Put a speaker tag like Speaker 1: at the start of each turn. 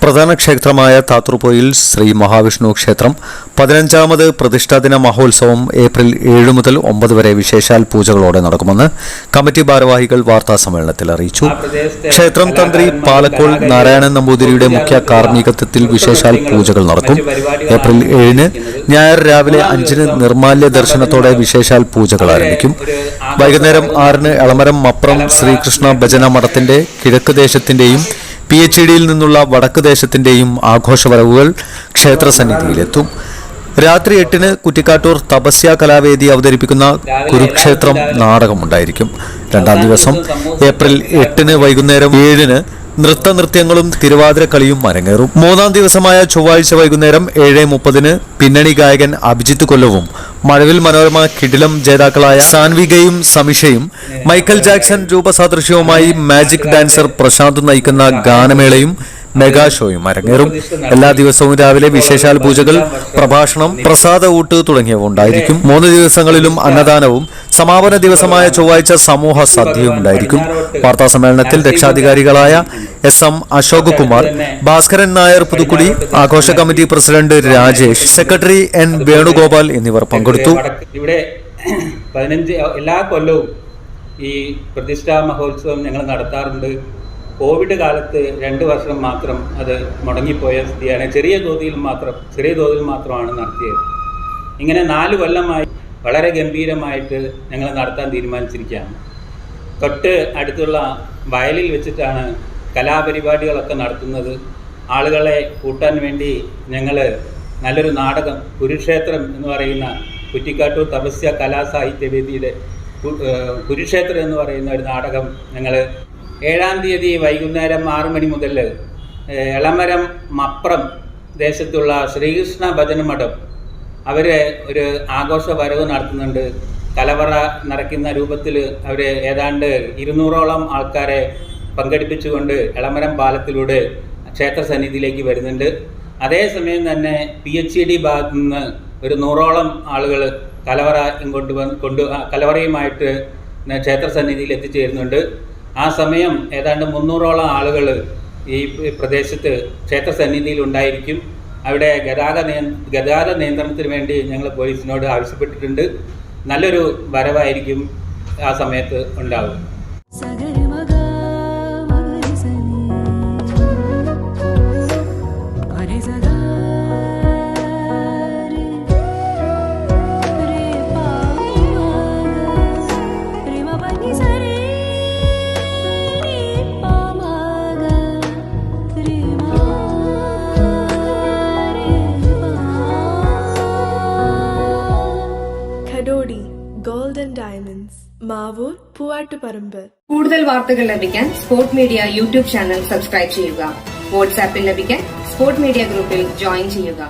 Speaker 1: പ്രധാന ക്ഷേത്രമായ താത്തൂർപോയിൽ ശ്രീ മഹാവിഷ്ണു ക്ഷേത്രം 15ാമത് പ്രതിഷ്ഠാദിന മഹോത്സവം ഏപ്രിൽ 7 മുതൽ 9 വരെ വിശേഷാൽ പൂജകളോടെ നടക്കുമെന്ന് കമ്മിറ്റി ഭാരവാഹികൾ വാർത്താസമ്മേളനത്തിൽ അറിയിച്ചു. ക്ഷേത്രം തന്ത്രി പാലക്കോൾ നാരായണൻ നമ്പൂതിരിയുടെ മുഖ്യ കാർമ്മികത്വത്തിൽ വിശേഷാൽ പൂജകൾ നടക്കും. ഏപ്രിൽ 7 ഞായർ രാവിലെ 5 നിർമാല്യ ദർശനത്തോടെ വിശേഷാൽ പൂജകൾ ആരംഭിക്കും. വൈകുന്നേരം 6 എളമരം മപ്രം ശ്രീകൃഷ്ണ ഭജന മഠത്തിന്റെ കിഴക്ക് ദേശത്തിന്റെയും PHEDയിൽ നിന്നുള്ള വടക്ക് ദേശത്തിന്റെയും ആഘോഷവരവുകൾ ക്ഷേത്രസന്നിധിയിലെത്തും. രാത്രി 8 കുറ്റിക്കാട്ടൂർ തപസ്യ കലാവേദി അവതരിപ്പിക്കുന്ന കുരുക്ഷേത്രം നാടകമുണ്ടായിരിക്കും. 2ാം ദിവസം ഏപ്രിൽ 8 വൈകുന്നേരം 7 നൃത്തനൃത്യങ്ങളും തിരുവാതിരക്കളിയും അരങ്ങേറും. 3ാം ദിവസമായ ചൊവ്വാഴ്ച വൈകുന്നേരം 7:30 പിന്നണി ഗായകൻ അഭിജിത്ത് കൊല്ലവും മഴവിൽ മനോരമ കിടിലം ജേതാക്കളായ സാൻവികയും സമിഷയും മൈക്കൽ ജാക്സൺ രൂപസാദൃശ്യവുമായി മാജിക് ഡാൻസർ പ്രശാന്ത് നയിക്കുന്ന ഗാനമേളയും മെഗാ ഷോയും അരങ്ങേറും. എല്ലാ ദിവസവും രാവിലെ വിശേഷാൽ പൂജകൾ, പ്രഭാഷണം, പ്രസാദ ഊട്ട് തുടങ്ങിയവ ഉണ്ടായിരിക്കും. 3 ദിവസങ്ങളിലും അന്നദാനവും സമാപന ദിവസമായ ചൊവ്വാഴ്ച സമൂഹ സദ്യയും ഉണ്ടായിരിക്കും. വാർത്താ സമ്മേളനത്തിൽ രക്ഷാധികാരികളായ SM അശോക് കുമാർ, ഭാസ്കരൻ നായർ പുതുക്കുടി, ആഘോഷ committee president Rajesh, secretary N Venugopal എന്നിവർ പങ്കെടുത്തു.
Speaker 2: ഇവിടെ 15 എല്ലാ കൊല്ലവും ഈ പ്രതിഷ്ഠാ മഹോത്സവം ഞങ്ങൾ നടത്താറുണ്ട്. കോവിഡ് കാലത്ത് 2 വർഷം മാത്രം അത് മുടങ്ങിപ്പോയ സ്ഥിതിയാണ്. ചെറിയ തോതിൽ മാത്രമാണ് നടത്തിയത്. ഇങ്ങനെ 4 കൊല്ലമായി വളരെ ഗംഭീരമായിട്ട് ഞങ്ങൾ നടത്താൻ തീരുമാനിച്ചിരിക്കുകയാണ്. തൊട്ട് അടുത്തുള്ള വയലിൽ വെച്ചിട്ടാണ് കലാപരിപാടികളൊക്കെ നടത്തുന്നത്. ആളുകളെ കൂട്ടാൻ വേണ്ടി ഞങ്ങൾ നല്ലൊരു നാടകം, കുരുക്ഷേത്രം എന്ന് പറയുന്ന കുറ്റിക്കാട്ടൂർ തപസ്യ കലാസാഹിത്യവേദിയുടെ കുരുക്ഷേത്രം എന്ന് പറയുന്ന ഒരു നാടകം ഞങ്ങൾ 7-ാം തീയതി വൈകുന്നേരം 6 മണി മുതൽ എളമരം മപ്രം ദേശത്തുള്ള ശ്രീകൃഷ്ണ ഭജന മഠം അവർ ഒരു ആഘോഷ വരവ് നടത്തുന്നുണ്ട്. കലവറ നിറയ്ക്കുന്ന രൂപത്തിൽ അവർ ഏതാണ്ട് 200ഓളം ആൾക്കാരെ പങ്കെടുപ്പിച്ചുകൊണ്ട് എളമരം പാലത്തിലൂടെ ക്ഷേത്ര സന്നിധിയിലേക്ക് വരുന്നുണ്ട്. അതേസമയം തന്നെ PHED ഭാഗത്തു നിന്ന് ഒരു 100ഓളം ആളുകൾ കലവറ കലവറയുമായിട്ട് ക്ഷേത്ര സന്നിധിയിൽ എത്തിച്ചേരുന്നുണ്ട്. ആ സമയം ഏതാണ്ട് 300ഓളം ആളുകൾ ഈ പ്രദേശത്ത് ക്ഷേത്ര സന്നിധിയിൽ ഉണ്ടായിരിക്കും. അവിടെ ഗതാഗത നിയന്ത്രണത്തിന് വേണ്ടി ഞങ്ങൾ പോലീസിനോട് ആവശ്യപ്പെട്ടിട്ടുണ്ട്. നല്ലൊരു വരവായിരിക്കും ആ സമയത്ത് ഉണ്ടാവും.
Speaker 3: Golden diamonds, Mavoor, Poovattuparamba.
Speaker 4: കൂടുതൽ വാർത്തകൾ ലഭിക്കാൻ sport media YouTube channel subscribe ചെയ്യുക. വാട്സാപ്പിൽ ലഭിക്കാൻ സ്പോർട് മീഡിയ ഗ്രൂപ്പിൽ ജോയിൻ ചെയ്യുക.